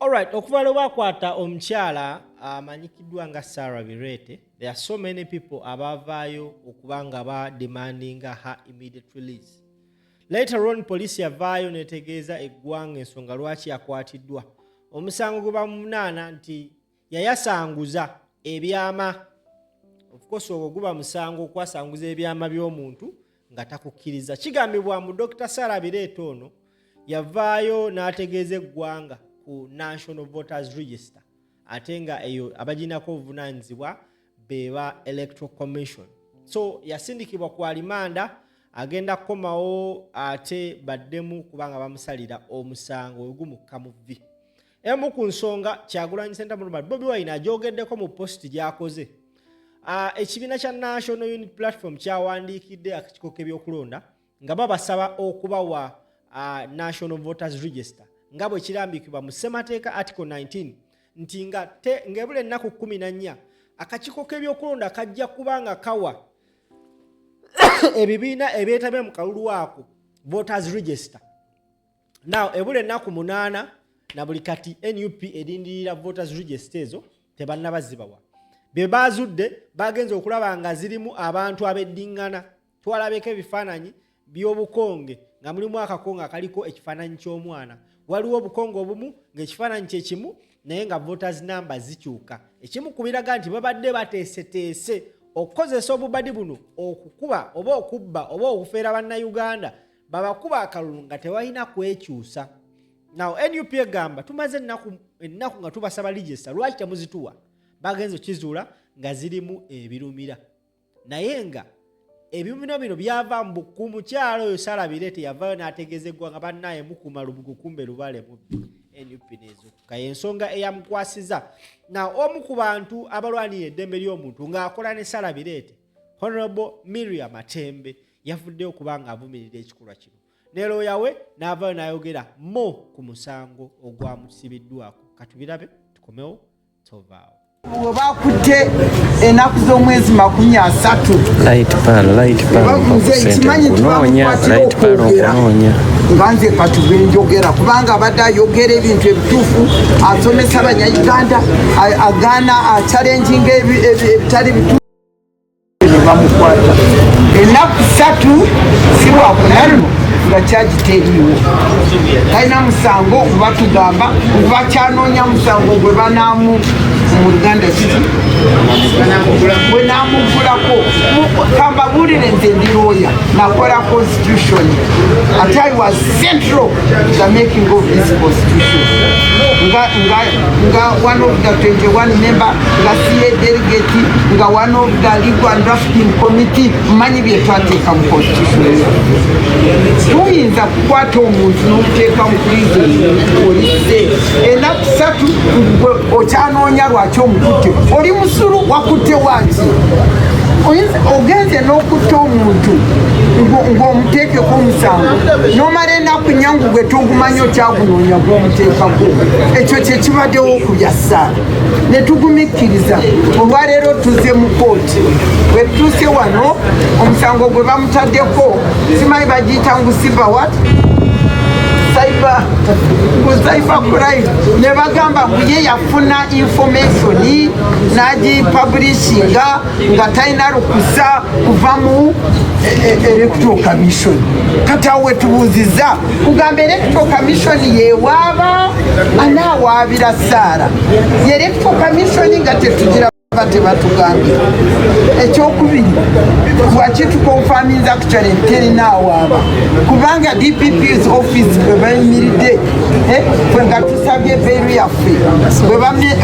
Alright, okuva lwe bakwata omukyala amanyikiddwa nga Sarah Bireete, there are so many people abavaayo okuba nga ba demandinga her immediate release. Later on, police yavaayo netegeeza eggwanga ensonga lwaki yakwatiddwa. Omusango gwe bamunaana nti yayasanguza ebyama. Of course, ogwo guba musango okwasanguza ebyama by'omuntu nga takukkiriza. Kigambibwa mu Dr. Sarah Bireete ono yavaayo n'ategeeza eggwanga ku National Voters Register. Ate nga eyo abaginako obuvunaanyizibwa beba Electoral Commission. So yasindikibwa ku alimanda agenda kukomawo ate baddemu kubanga bamusalira omusango ogumukka mu vvi. Emu ku nsonga Kyagulanyi Ssentamu Robert Bobi Wine ajogeddeko mu post gy'akoze. Ekibiina kya National Unity Platform kyawandiikidde akakiiko k'ebyokulonda nga babasaba okubawa National Voters Register nga bwe kirambikibwa mu Ssemateeka Article 19 nti ng'ebula ennaku 14 akakiiko k'ebyokulonda kajja kubanga kawa ebibiina ebyetabye mu kalulu ako Voters Register. Now ebula ennaku 8 na buli kati NUP edindirira Voters Register ezo tebannabazibawa. Be bazudde bagenze okulaba nga zirimu abantu abeddingana. Twalabeko ebifaananyi by'obukonge nga mulimu akakonge akaliko ekifaananyi ky'omwana. Waliwo obukonge obumu ng'ekifaananyi kye kimu naye nga voters number zikyuka. Ekimu ku biraga nti babadde bateeseteese okukozesa obubadi buno okukuba oba okubba oba okufeera bannayuganda babakuba akalulu nga tewalina kwekyusa. Now NUP egamba tumaze ennaku nga tubasaba register lwaki temuzituwa. Bagenze kizuula nga zirimu ebirumira. Naye nga ebirumira bino byava mu mukyalo oyo Sarah Bireete yavaayo n'ategeeza eggwanga bannaye mukuma lubugu kumbe lubale mubbi. NUP nezo kaye ensonga eyamukwasiza. Na omu ku bantu abalwanira eddembe ly'omuntu ng'akola ne Sarah Bireete, Honorable Miria Matembe yavuddeyo kubanga avumirira ekikolwa kino. Ne looya we n'avaayo n'ayogera mo ku musango ogwamusibiddwako. Katubirabe tukomewo tovaawo. Abakutte ennaku z'omwezi 30 nganze katube njogera kubanga abadde ayogera ebintu ebituufu asomesa abanyayuganda agaana achallenginga ebitali bituufu bamukwata ennaku 3 si lwakunalno nga kyagiteeriwo talina musango kuba tugamba kuba kyanoonya musango gwe banaamu mu Luganda kiti bwe naamugulako kambabuulire nze ndi lawyer nakola constitution ate I was central to the making of this constitution nga one of the 21 member nga CA delegate nga one of the legal and drafting committee manyi bye twateeka mu constitution. Tuyinza kukwata omuntu n'omuteeka mu prison olise ennaku 3 okyanoonya lwaki omukutte oli musulu wakutte waki ogenze n'okutta omuntu ng'omuteekeko omusango n'omala ennaku nyangu gwe togumanyi okyagunoonya gw'omuteekako ekyo kye kibaddewo okubya Sarah ne tugumikkiriza. Olwaleero tuze mu kooti bwe tutuuse wano omusango gwe bamutaddeko simanyi bagiyita ngu cyber crime ne bagamba ye yafuna information n'agipublishinga nga talina lukusa kuva mu Electoral Commission. Kati awo wetubuuziza kugamba Electoral Commission yewaaba anaawaabira Sarah. Electoral Commission nga tetugira batugambye. Ekyokubiri lwaki tukonfaminza actually terinawaaba kubanga DPP's office bwe bayimiridde bwe nga tusabye beeru yaffe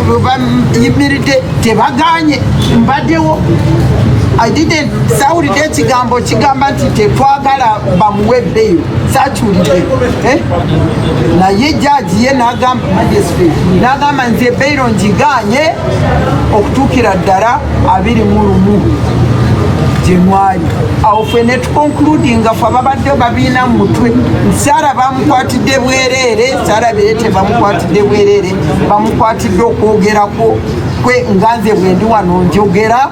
bwe bayimiridde tebaganye mbaddewo sawulidde ekigambo kigamba nti tetwagala bamuwe bbeeru sakyulidde naye jaaji ye n'agamba nze bbeeru ngiganye okutuukira ddala 21. January awo ffe ne tukoncludinga ffe ababadde babiina mu mutwe Sarah bamukwatidde bwereere Sarah Bireete bamukwatidde bwereere bamukwatidde okwogerako kwe nganze bwe ndi wano njogera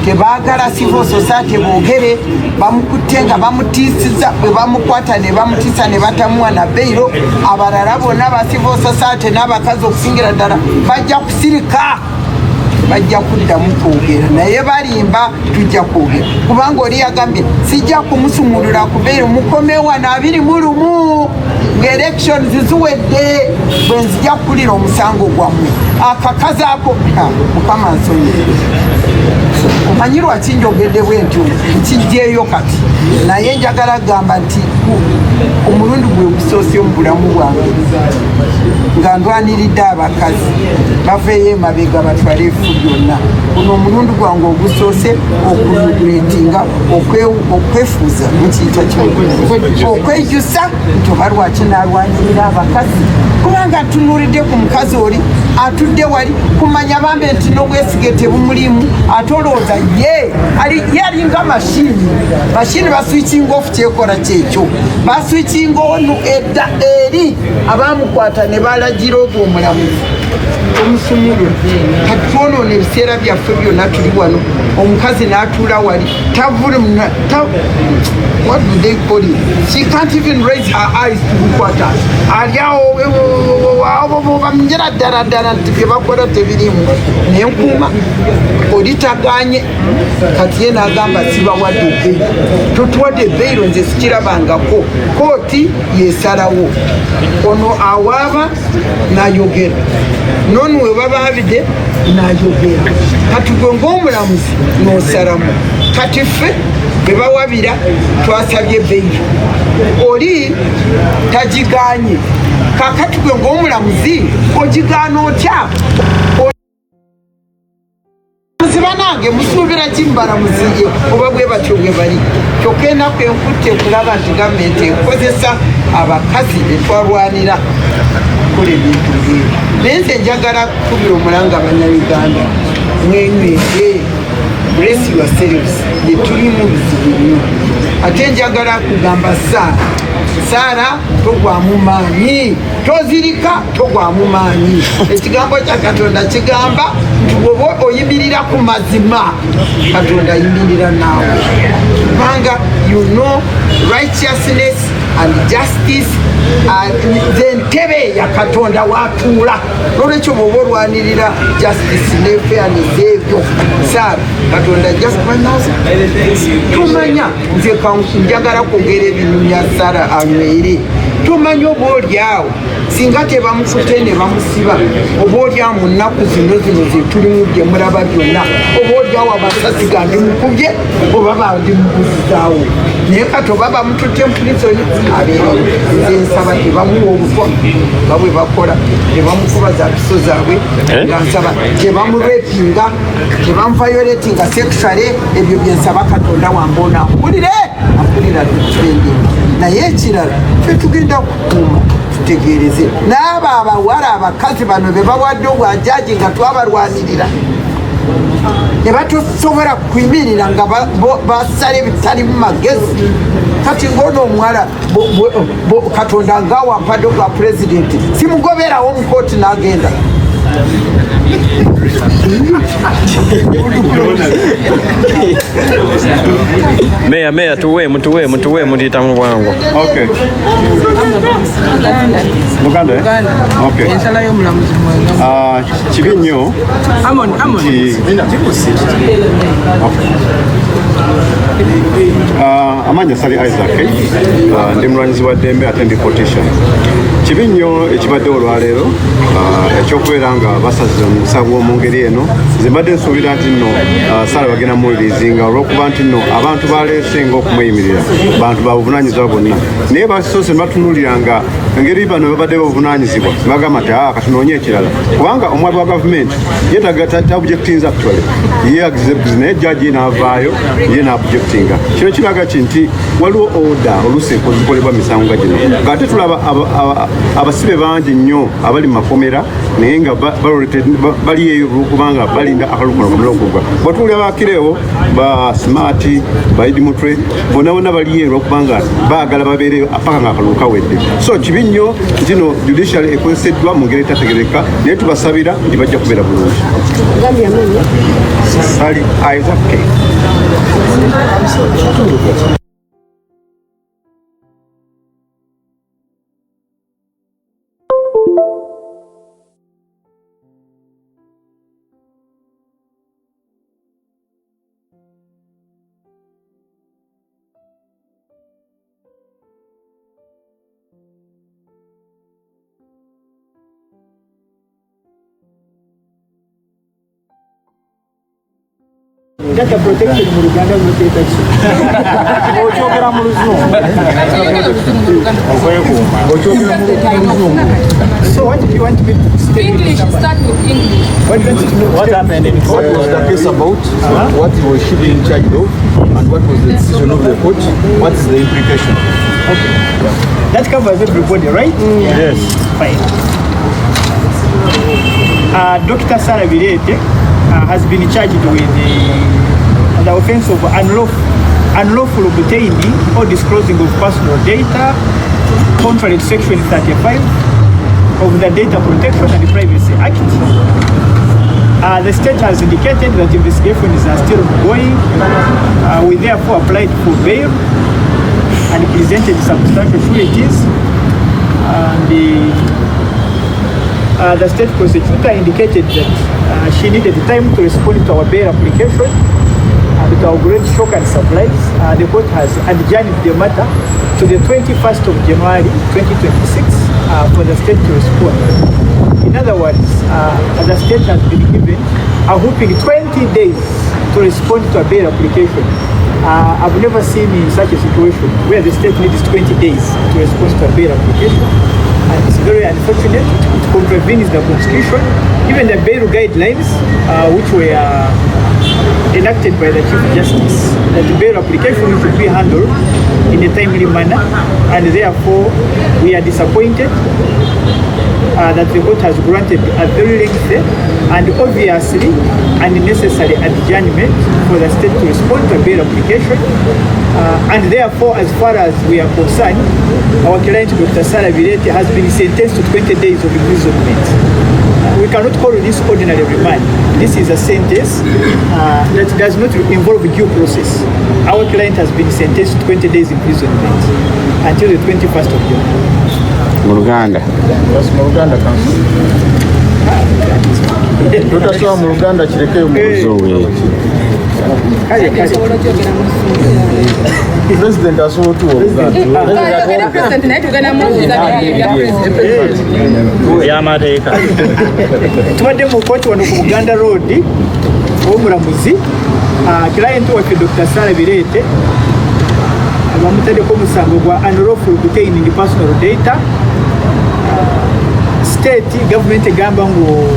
tebaagala civil society boogere bamukutte nga bamutiisiza bwe bamukwata ne bamutiisa ne batamuwa na beiro abalala bonna ba civil society n'abakazi okusingira ddala bajja kusirika bajja kuddamu kwogera naye balimba tujja kwogera kubanga oli yagambye sijja kumusumulula ku beiro mukomewa na 21 ng'elections ziwedde bwe nzija kukulira omusango gwammwe akakazi ako mukama nsonyi omanyi lwaki njogedde bwentyo nkijjeeyo kati naye njagala gamba nti omulundi gwe gusoose mu bulamu bwange nga ndwaniridde abakazi baveeyo emabega batwale efu byonna guno omulundi gwange ogusoose okuretinga okwefuuza mukiyita kimu okwejusa nti oba lwaki nalwanirira abakazi kubanga ntunuulidde ku mukazi oli atudde wali kumanya bambe nti n'obwesige tebumulimu ate olowooza ye alinga mashini baswikinga ofu kyekola kyekyo baswikinga onu edda eri abamukwata ne balagira ogwo omulamuzi omusumulula kati twonoona ebiseera byaffe byonna tuli wano omukazi n'atuula wali what do they call it? She can't even raise her eyes to mukwata ali awo bamujera ddala nti bye bakola tebirimu naye nkuuma oli tagaanye kati ye n'agamba sibawadde ebbeiro totuwadde ebbeiro nze sikirabangako kooti yesalawo ono awaaba n'ayogera noonu we babaabidde n'ayogera kati gwe ng'omulamuzi n'osalamu kati ffe bwe bawabira twasabye ebbeiro oli tagiganye kakati gwe ng'omulamuzi ogigaana otya banange musuubira kimbalamuziye oba bwe batyo bwe bali kyokka enaku enkutte kulaba nti gavumenti ekozesa abakazi etwalwanira kukola ebintu byeyo naye nze njagala kukubira omulanga abanyayuganda mwenywedde bless yourselves ne tulimu bizibu nnyo ate njagala kugamba Saara togwamu maanyi tozirika togwamu maanyi ekigambo kya Katonda kigamba nti bwoba oyimirira ku mazima Katonda ayimirira naawe kubanga you know righteousness and justice zentebe ya Katonda watuula nolwekyo bwoba olwanirira justice ne fairness ebyo Saara Katonda just manaza tumanya nze njagala kwogera ebintu bya Saara anywere tumanye oba oli awo singa tebamukutte ne bamusiba oba oli awo mu nnaku zino zetulimu bye mulaba byonna oba oli awo amasasi gandimukubye oba bandimuguzizaawo naye kati oba bamututte mupulisoni abeera nze nsaba tebamuwa obutwa nga bwe bakola tebamukuba za piso zaabwe nga nsaba tebamurepinga tebamuvayoletinga sexually ebyo byensaba Katonda wambona ampulire ampulira tukirenge naye ekirala tetugenda kukuuma tutegeereze n'abo abawala abakazi bano be bawadde obwajaji nga twabalwanirira ne batusobola kuyimirira nga basala ebitali mu magezi kati ng'ono omuwala Katonda ng'awa mpadde gwa pulezidenti simugoberawo mu kooti n'agenda Meya tuwe mutita mu bwangu. Okay. Muganda. Okay. Ensala y'omulamuzi mwenga. Kibi nnyo. Amon. Amanya Sali Isaac. Ndi mulwanyizi wa ddembe ate ndi politician. Kibi nnyo ekibadde olwaleero ekyokubeera nga basaze omusango mu ngeri eno nze mbadde nsuubira nti nno Saara bagenda muwulirizinga olw'okuba nti nno abantu baleese ng'okumuyimirira bantu babuvunaanyizibwa bonna naye basoose ne batunuulira nga engeri bano babadde babuvunaanyizibwa ne bagamba nti katunoonye ekirala kubanga omwami wa gavumenti ye tabujectinza actually ye agize naye judge n'avaayo ye n'abuject terminatinga kino kiraga nti waliwo order oluusi ezikolebwa misango nga gino ng'ate tulaba abasibe bangi nnyo abali mu makomera naye nga bali eyo kubanga balinda akalulu kono okugwa bwatuwulira bakireewo ba smart baidi mutwe bonna bali eyo olwokubanga baagala babeereyo paka ng'akalulu kawedde so kibi nnyo zino judiciary ekozeseddwa mu ngeri etategereka naye tubasabira nti bajja kubeera bulungi Sali Isaac K. Data protection mu Uganda muteeka ki? Okyogera mu Luzungu. So what do you want me to say? English, start with English. What happened in What was the case about? What was she being charged of? And what was the decision of the court? What is the implication? Okay. That covers everybody, right? Yes. Fine. Dr. Sarah Bireete has been charged with the offense of unlawful obtaining or disclosing of personal data contrary to section 35 of the Data Protection and Privacy Act. The state has indicated that investigations are still ongoing. We therefore applied for bail and presented substantial sureties. The state prosecutor indicated that she needed time to respond to our bail application. With our great shock and surprise, the court has adjourned the matter to the 21st of January 2026 for the state to respond. In other words, the state has been given a whopping 20 days to respond to a bail application. I've never seen in such a situation where the state needs 20 days to respond to a bail application. And it's very unfortunate. It contravenes the Constitution, even the bail guidelines, which were enacted by the Chief Justice, that the bail application should be handled in a timely manner, and therefore we are disappointed that the court has granted a very lengthy and obviously unnecessary adjournment for the state to respond to a bail application. And therefore, as far as we are concerned, our client Dr. Sarah Bireete has been sentenced to 20 days of imprisonment. We cannot call this ordinary remand. This is a sentence that does not involve due process. Our client has been sentenced to 20 days imprisonment until the 21st of January. Muruganda. That's Muruganda Council. Tutasoma mu Luganda kireke mu Luzungu. President asobola tuwa President naye tugenda mu y'amateeka. Tubadde mu kooti wano ku Buganda Road w'omulamuzi client waffe Dr. Sarah Bireete bamutaddeko omusango gwa unlawful obtaining personal data. State government egamba ngu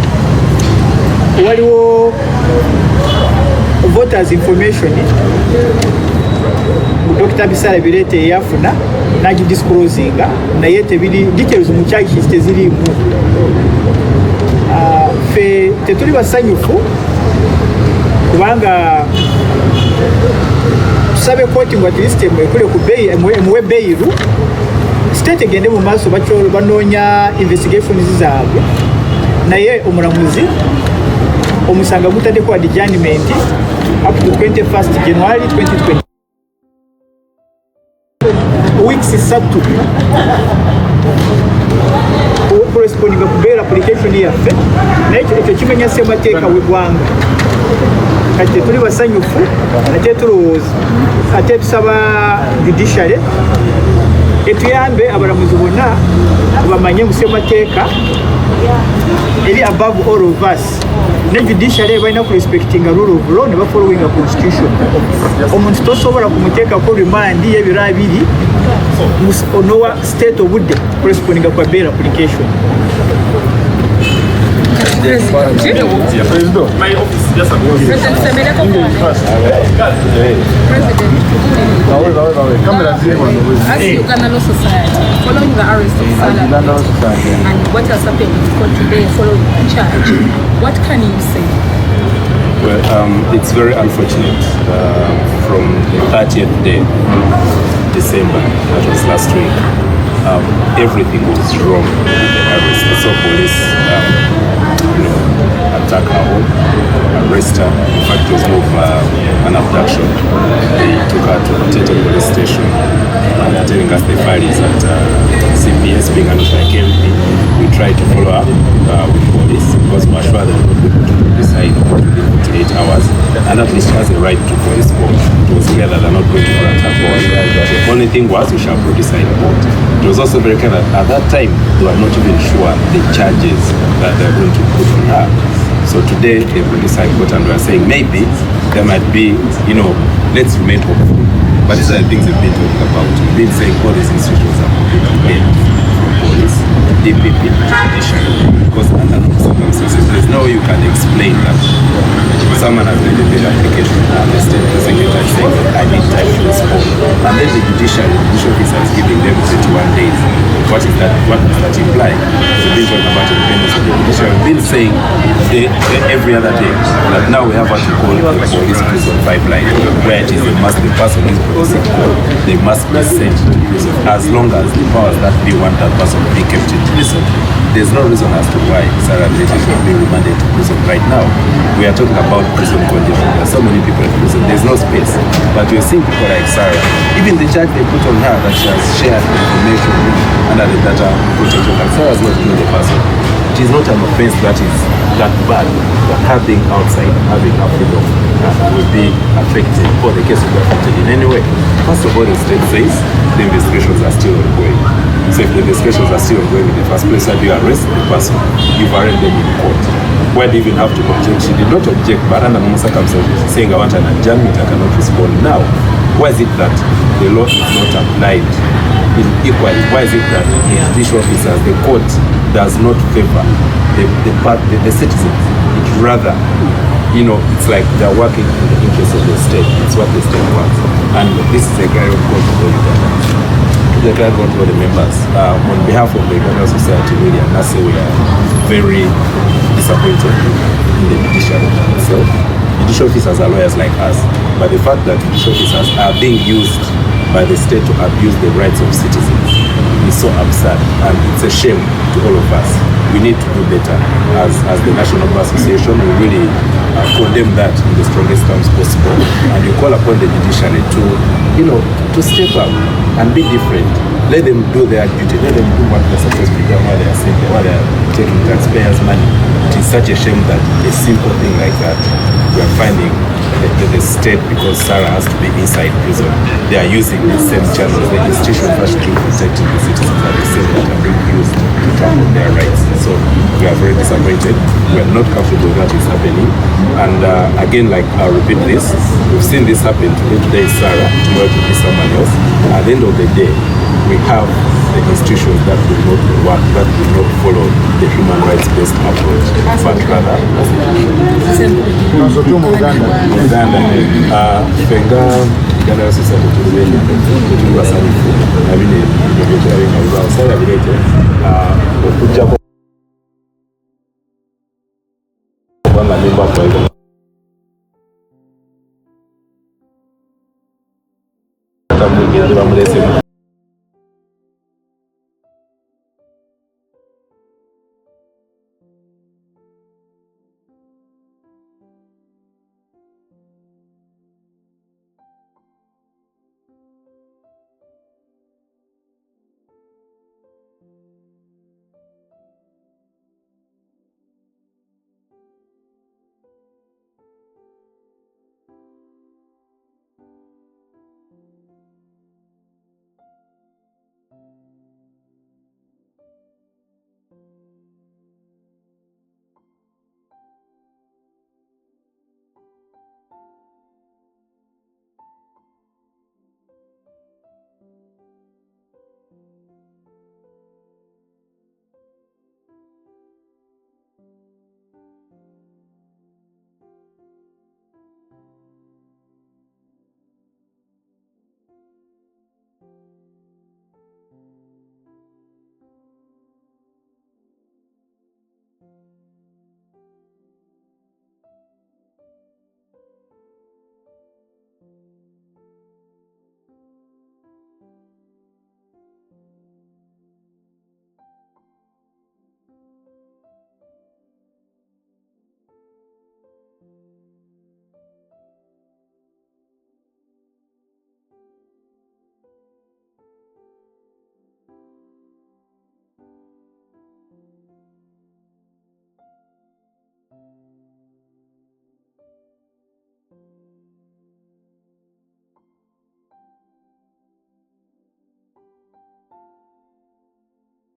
waliwo voters information Dr. Sarah Bireete yafuna nagidisclosinga naye tebiri details mu charge sheet tezirimu. Fe tetuli basanyufu kubanga tusabe kooti ngu at least emwekule ku emuwe beiru state egende mu maaso banoonya investigations zaabwe naye omulamuzi omusanga gutaddeko adjournment up to 21st January 2020. Weeks isatu corresponding ku bail application yaffe naye ekyo kimenya ssemateeka w'eggwanga kati tuli basanyufu ate tulowooza ate tusaba judiciary etuyambe abalamuzi bonna bamanye mu ssemateeka eri above all of us ne judiciary balina ku respecting a rule of law ne bafollowing a constitution. Omuntu tosobola kumuteekako remand y'ebiro 2 onowa state obudde corresponding ku bail application. As Uganda Law Society, following the arrest of Salah and what has happened in court today following the charge, what can you say? Well, it's very unfortunate. From the 30th day, December, that was last week, everything was wrong with the arrest. So police, attack her home, arrest her. In fact, it was more of an abduction. They took her to Bireete police station, telling us the file is at CPS, being handled by KMP. We tried to follow up with police because we are sure that we will be able to decide within 48 hours, and at least she has a right to police court. It was clear that they're not going to grant her court. The only thing was we shall produce her in court. It was also very clear that at that time they were not even sure the charges that they're going to put on her. So today they released her court and we are saying maybe there might be, let's remain hopeful. But these are the things we've been talking about. We've been saying all these institutions are completely from police, DPP, judiciary, because under no circumstances there's no way you can explain that someone has made a big application and the state executive saying that I need time to respond. And then the judiciary officer is giving them 31 days. What is that? What does that imply? We've been talking about independence of the judiciary. We've been saying every other day that now we have what we call the police prison pipeline, where it is the person who is producing code, they must be sent to prison as long as the powers that be want that person to be kept in prison. There's no reason as to why Sarah Bireete should be remanded to prison right now. We are talking about prison condition. There are so many people in prison. There's no space. But you're seeing people like Sarah. Even the charge they put on her that she has shared information under the data protection act. Sarah has not killed the person. It is not an offense that is that bad. But her being outside, having her freedom will be affected, or the case will be affected in any way. First of all, the state says the investigations are still ongoing. So if the investigations are still ongoing in the first place, how do you arrest the person? You've arrested them in court. Why do you even have to object? She did not object, but under normal circumstances, saying I want an adjournment, I cannot respond now. Why is it that the law is not applied equally? Why is it that the judicial officers, the court, does not favor the citizens? It rather, it's like they're working in the interest of the state. It's what the state wants. And this is a guy of God for Uganda. The guy got all the members. On behalf of the Uganda Society, Miria Matembe, we are very disappointed in the judiciary itself. Judicial officers are lawyers like us, but the fact that judicial officers are being used by the state to abuse the rights of citizens is so absurd, and it's a shame to all of us. We need to do better. As the National Bar Association, we really condemn that in the strongest terms possible, and we call upon the judiciary to step up and be different. Let them do their duty. Let them do what they're supposed to be done while they are sitting there, while they are taking taxpayers' money. It is such a shame that a simple thing like that, we are finding the state, because Sarah has to be inside prison, they are using the same channels. The institutions that should be protecting the citizens are the same that are being used to trample their rights. So we are very disappointed. We are not comfortable with what is happening. And again, I'll repeat this, we've seen this happen today. Today is Sarah, tomorrow it will be someone else. At the end of the day, we have the institutions that will not work, that will not follow the human rights-based approach, but rather Uganda Society tuli basanyufu nabine ebyo Sarah Bireete okujjako kubanga memba kwa Atabukidde bamulese